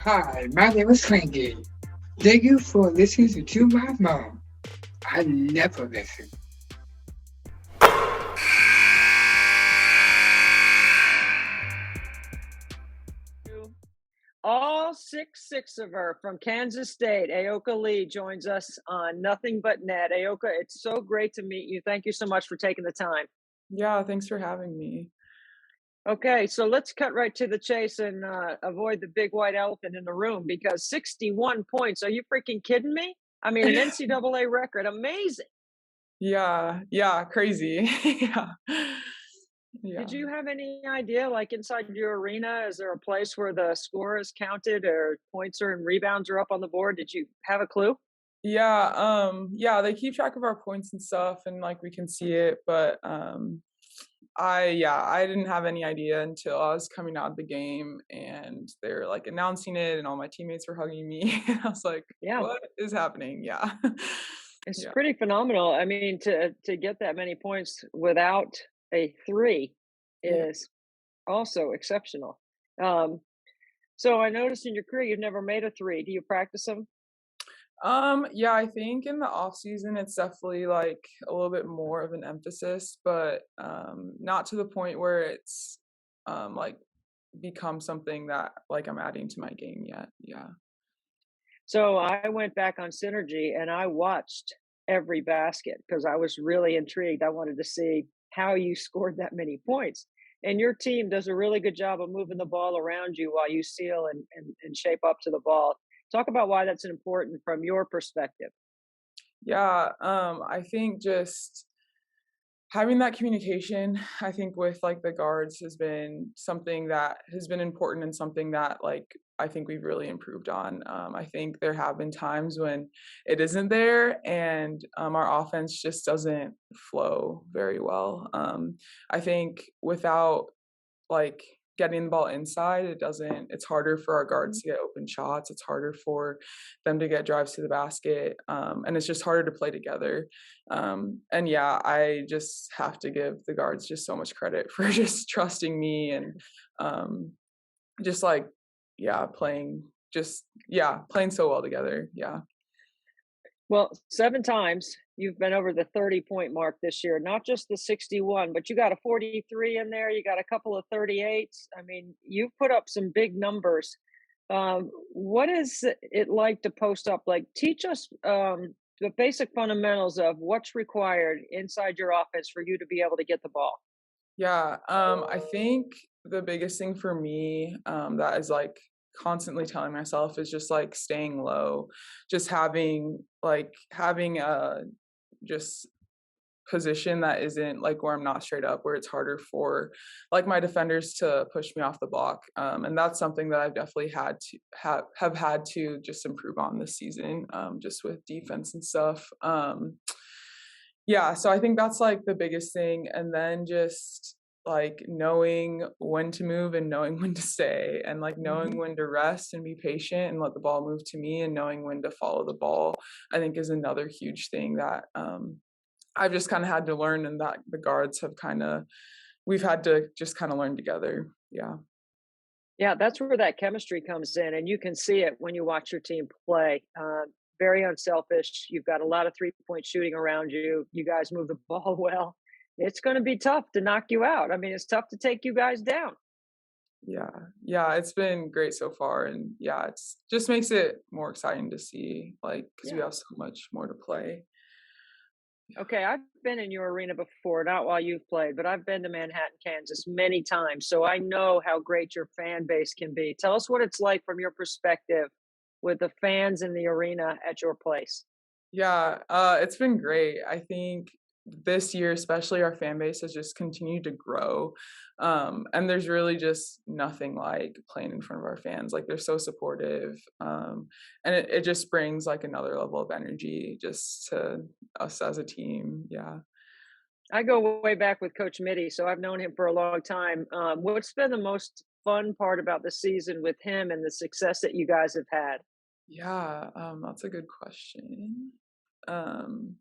Hi, my name is Frankie. Thank you for listening to my mom. I never listen. All six of her from Kansas State. Ayoka Lee joins us on Nothing But Net. Ayoka, it's so great to meet you. Thank you so much for taking the time. Yeah, thanks for having me. Okay, so let's cut right to the chase and avoid the big white elephant in the room because 61 points. Are you freaking kidding me? I mean, an NCAA record. Amazing. Yeah, crazy. Yeah. Did Yeah. you have any idea, like inside your arena, is there a place where the score is counted or points or and rebounds are up on the board? Did you have a clue? Yeah, they keep track of our points and stuff and like we can see it, but I didn't have any idea until I was coming out of the game and they were like announcing it and all my teammates were hugging me and I was like, Yeah. what is happening? Yeah. It's Yeah. pretty phenomenal. I mean, to get that many points without a 3 Yeah. is also exceptional. Um, so I noticed in your career you've never made a 3. Do you practice them? Yeah, I think in the off season it's definitely like a little bit more of an emphasis, but not to the point where it's like become something that like I'm adding to my game yet. Yeah. So I went back on Synergy and I watched every basket because I was really intrigued. I wanted to see how you scored that many points. And your team does a really good job of moving the ball around you while you seal and shape up to the ball. Talk about why that's important from your perspective. Yeah, I think just having that communication, I think with like the guards has been something that has been important and something that like I think we've really improved on. I think there have been times when it isn't there and our offense just doesn't flow very well. I think without like getting the ball inside, it's harder for our guards to get open shots. It's harder for them to get drives to the basket. And it's just harder to play together. And yeah, I just have to give the guards just so much credit for just trusting me and just like, yeah, playing so well together. Yeah. Well, 7 times you've been over the 30-point mark this year, not just the 61, but you got a 43 in there, you got a couple of 38s. I mean, you've put up some big numbers. What is it like to post up? Like, teach us the basic fundamentals of what's required inside your offense for you to be able to get the ball. Yeah, I think the biggest thing for me, that is like constantly telling myself is just like staying low, just having a just position that isn't like where I'm not straight up, where it's harder for like my defenders to push me off the block. And that's something that I've definitely had to have had to just improve on this season, just with defense and stuff. Yeah, so I think that's like the biggest thing. And then just like knowing when to move and knowing when to stay and like knowing Mhm. when to rest and be patient and let the ball move to me and knowing when to follow the ball, I think is another huge thing that I've just kind of had to learn and that the guards have we've had to just kind of learn together. Yeah. Yeah, that's where that chemistry comes in, and you can see it when you watch your team play. Very unselfish. You've got a lot of 3-point shooting around you. You guys move the ball well. It's going to be tough to knock you out. I mean, it's tough to take you guys down. Yeah. Yeah, it's been great so far and yeah, it's just makes it more exciting to see like cuz we Yeah. have so much more to play. Okay, I've been in your arena before, not while you've played, but I've been to Manhattan, Kansas many times, so I know how great your fan base can be. Tell us what it's like from your perspective with the fans in the arena at your place. Yeah, it's been great. I think this year, especially, our fan base has just continued to grow. And there's really just nothing like playing in front of our fans. Like they're so supportive. And it just brings like another level of energy just to us as a team. Yeah. I go way back with Coach Mitty, so I've known him for a long time. What's been the most fun part about the season with him and the success that you guys have had? Yeah, that's a good question. Um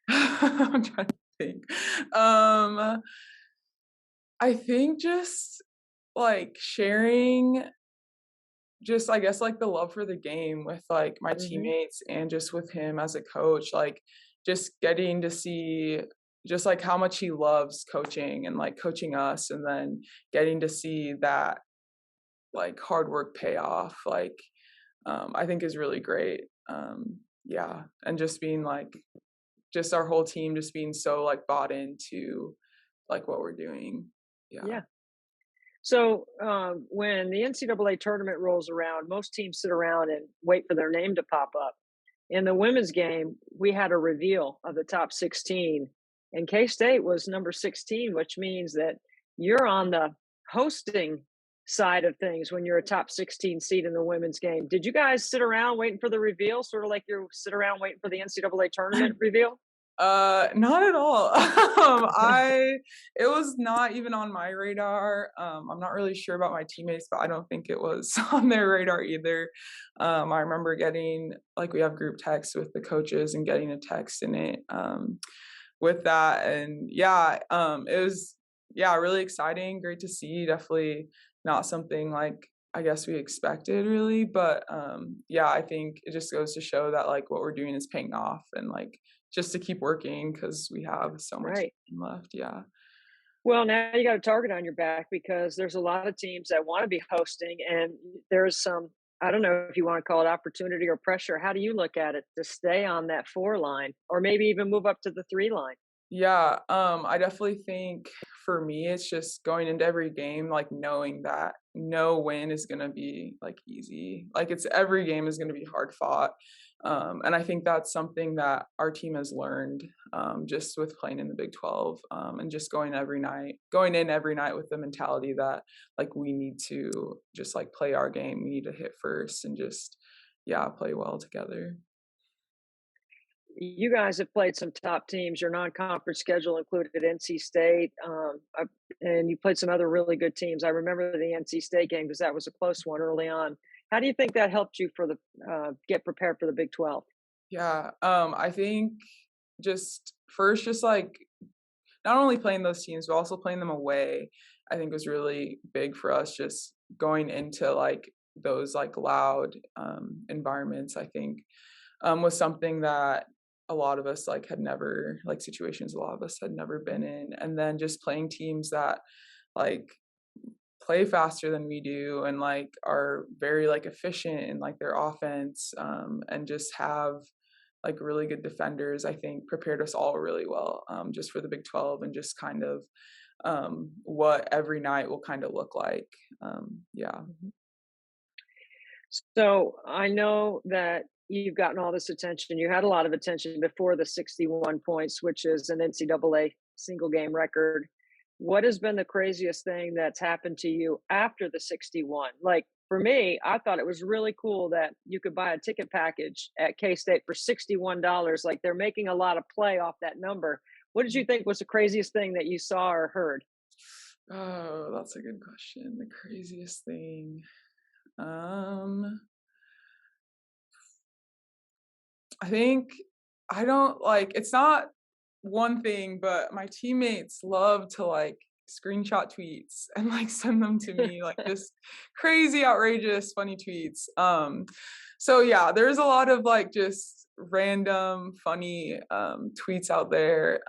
I'm trying to think. Um I think just like sharing just, I guess, like, the love for the game with, like, my Hmm. teammates and just with him as a coach, like, just getting to see just, like, how much he loves coaching and, like, coaching us, and then getting to see that, like, hard work pay off, like, I think is really great. Yeah, and just being, like just our whole team just being so, like, bought into, like, what we're doing. Yeah. Yeah. So when the NCAA tournament rolls around, most teams sit around and wait for their name to pop up. In the women's game, we had a reveal of the top 16, and K State was number 16, which means that you're on the hosting side of things when you're a top 16 seed in the women's game. Did you guys sit around waiting for the reveal, sort of like you sit around waiting for the NCAA tournament reveal? Not at all. It was not even on my radar. I'm not really sure about my teammates, but I don't think it was on their radar either. I remember getting like we have group texts with the coaches and getting a text in it with that, and yeah, it was yeah really exciting, great to see. Definitely not something like I guess we expected really, but yeah, I think it just goes to show that like what we're doing is paying off, and like just to keep working because we have so much Right. time left. Yeah. Well, now you got a target on your back because there's a lot of teams that want to be hosting, and there's some, I don't know if you want to call it opportunity or pressure. How do you look at it to stay on that 4 line or maybe even move up to the 3 line? Yeah, I definitely think for me, it's just going into every game, like knowing that no win is gonna be like easy. Like it's every game is gonna be hard fought. And I think that's something that our team has learned just with playing in the Big 12 and just going in every night with the mentality that like we need to just like play our game. We need to hit first and just, yeah, play well together. You guys have played some top teams. Your non-conference schedule included NC State, and you played some other really good teams. I remember the NC State game because that was a close one early on. How do you think that helped you for the get prepared for the Big 12? Yeah, I think just first, just like not only playing those teams, but also playing them away, I think was really big for us. Just going into like those like loud environments, I think was something that a lot of us like had never like situations a lot of us had never been in, and then just playing teams that like play faster than we do and like are very like efficient in like their offense and just have like really good defenders, I think prepared us all really well just for the Big 12 and just kind of what every night will kind of look like. Yeah. Mhm. So I know that you've gotten all this attention. You had a lot of attention before the 61 points, which is an NCAA single game record. What has been the craziest thing that's happened to you after the 61? Like for me, I thought it was really cool that you could buy a ticket package at K State for $61. Like they're making a lot of play off that number. What did you think was the craziest thing that you saw or heard? Oh, that's a good question. The craziest thing. Um, I think I don't like it's not one thing, but my teammates love to like screenshot tweets and like send them to me, like just crazy, outrageous, funny tweets. So yeah, there's a lot of like just random funny tweets out there.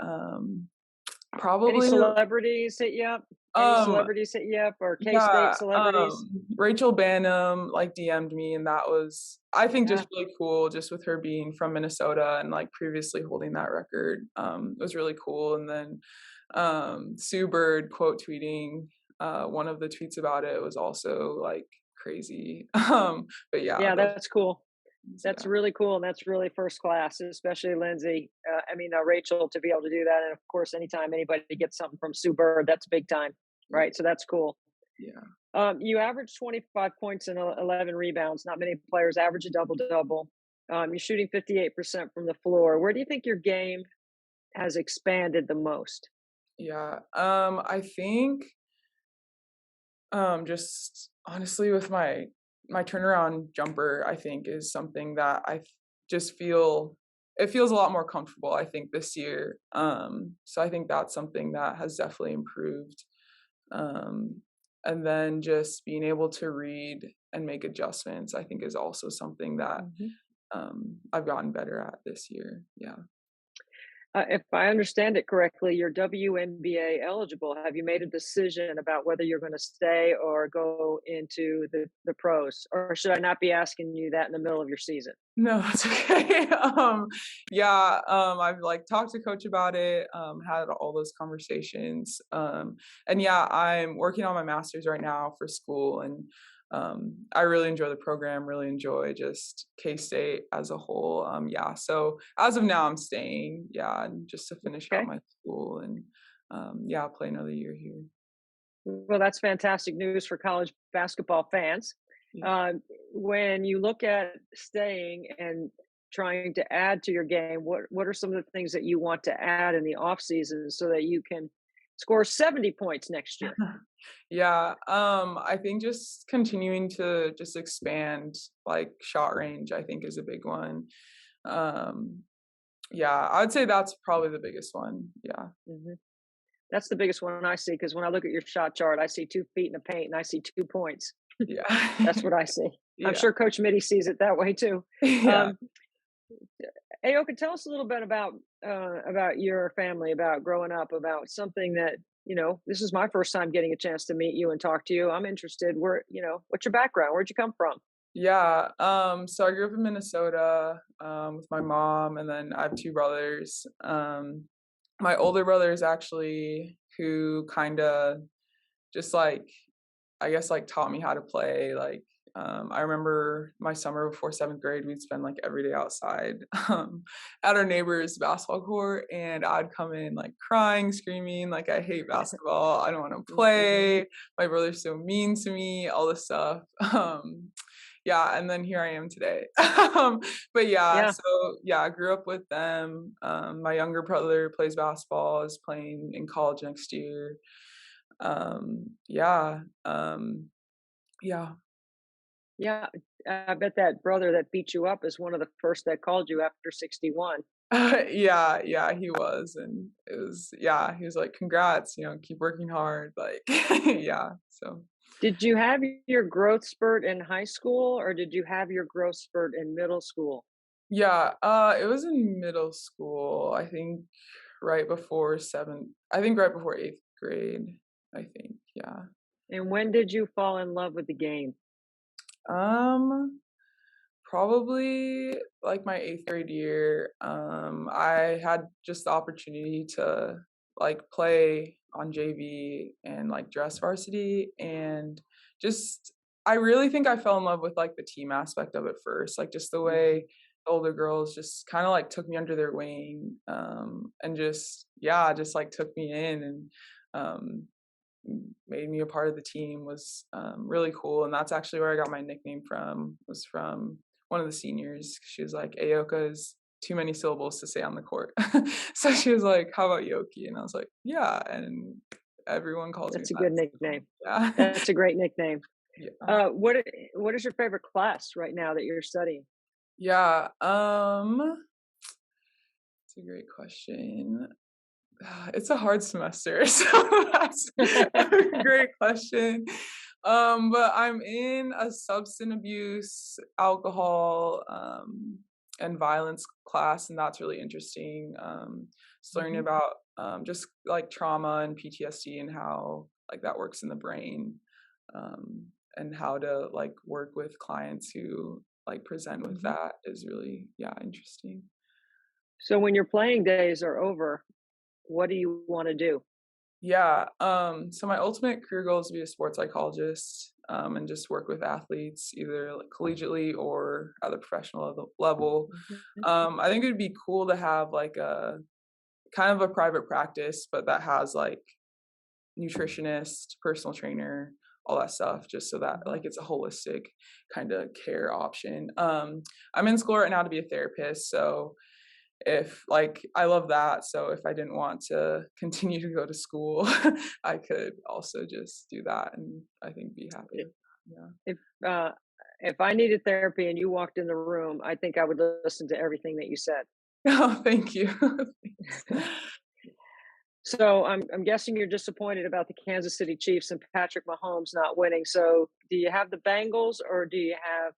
Any Probably celebrities hit you up? Any um celebrities hit you up or K-State Yeah, celebrities? Rachel Bannum, like, DM'd me, and that was, I think, Yeah. just really cool just with her being from Minnesota and, like, previously holding that record. It was really cool, and then, Sue Bird quote tweeting, one of the tweets about it was also, like, crazy. But yeah, Yeah, those that's cool. things, That's yeah. really cool, and that's really first class, especially Lindsay. Rachel to be able to do that, and of course, anytime anybody gets something from Sue Bird, that's big time, right? So that's cool. Yeah. You averaged 25 points and 11 rebounds. Not many players average a double double. You're shooting 58% from the floor. Where do you think your game has expanded the most? Yeah, I think just honestly with my turnaround jumper, I think is something that just feel it feels a lot more comfortable, I think, this year. So I think that's something that has definitely improved. Um, and then just being able to read and make adjustments, I think is also something that I've gotten better at this year. Yeah. If I understand it correctly, you're WNBA eligible. Have you made a decision about whether you're going to stay or go into the pros? Or should I not be asking you that in the middle of your season? No, that's okay. Yeah, I've like talked to coach about it, had all those conversations. And yeah, I'm working on my master's right now for school, and I really enjoy the program, really enjoy just K-State as a whole. Yeah, so as of now, I'm staying, yeah, and just to finish out Okay. my school and yeah, play another year here. Well, that's fantastic news for college basketball fans. Yeah. When you look at staying and trying to add to your game, what are some of the things that you want to add in the off season so that you can score 70 points next year? Yeah, I think just continuing to just expand like shot range, I think is a big one. Um, yeah, I would say that's probably the biggest one. Yeah. Mhm. That's the biggest one I see because when I look at your shot chart, I see 2 feet in the paint and I see 2 points. That's Yeah. what I see. I'm Yeah. sure Coach Mitty sees it that way too. Yeah. Um, Ayoka, tell us a little bit about your family, about growing up, about something that this is my first time getting a chance to meet you and talk to you. I'm interested. What's your background? Where'd you come from? Yeah. So I grew up in Minnesota, with my mom, and then I have two brothers. My older brother is actually who kind of just like, I guess, like taught me how to play. Like, I remember my summer before seventh grade, we'd spend like every day outside at our neighbor's basketball court, and I'd come in like crying, screaming, like I hate basketball, I don't want to play. My brother's so mean to me, all this stuff. Yeah, and then here I am today. But yeah, Yeah. so yeah, I grew up with them. My younger brother plays basketball, is playing in college next year. Yeah, yeah. Yeah, I bet that brother that beat you up is one of the first that called you after 61. Yeah, yeah, he was, and it was, yeah, he was like, "Congrats, keep working hard." Like, yeah, so Did you have your growth spurt in high school or did you have your growth spurt in middle school? yeah, it was in middle school, I think I think right before 8th grade, I think, yeah. And when did you fall in love with the game? Um, Probably like my 8th grade year. I had just the opportunity to like play on JV and like dress varsity, and just I really think I fell in love with like the team aspect of it first, like just the Mhm. way the older girls just kind of like took me under their wing, and just yeah, just like took me in and um made me a part of the team was really cool. And that's actually where I got my nickname from, was from one of the seniors. She was like, Ayoka is too many syllables to say on the court. So she was like, how about Yoki? And I was like, yeah. And everyone calls me That's a that. good So, nickname. yeah. That's a great nickname. Yeah. What is your favorite class right now that you're studying? Yeah. It's a great question. It's a hard semester, so that's a great question. But I'm in a substance abuse, alcohol, and violence class, and that's really interesting. Just learning Mhm. about just like trauma and PTSD and how like that works in the brain, um, and how to like work with clients who like present with Mhm. that is really, yeah, interesting. So when your playing days are over, what do you want to do? Yeah. So my ultimate career goal is to be a sports psychologist, and just work with athletes either like collegiately or at the professional level. Mhm. I think it would be cool to have like a kind of a private practice, but that has like nutritionist, personal trainer, all that stuff, just so that Mhm. like it's a holistic kind of care option. I'm in school right now to be a therapist, so if like I love that, so if I didn't want to continue to go to school, I could also just do that and I think be happy I- with that. If uh, if I needed therapy and you walked in the room, I think I would listen to everything that you said. Yeah. Oh, thank you. Thanks. So I'm guessing you're disappointed about the Kansas City Chiefs and Patrick Mahomes not winning. So do you have the Bengals or do you have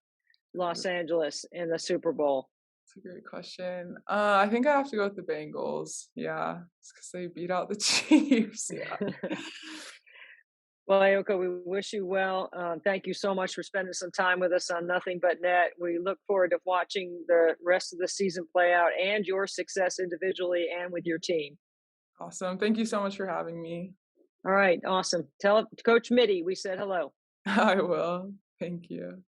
Los Angeles in the Super Bowl? That's a great question. I think I have to go with the Bengals. Yeah, it's because they beat out the Chiefs. Yeah. Well, Ayoka, we wish you well. Thank you so much for spending some time with us on Nothing But Net. We look forward to watching the rest of the season play out and your success individually and with your team. Awesome. Thank you so much for having me. All right, awesome. Tell Coach Mitty we said hello. I will. Thank you.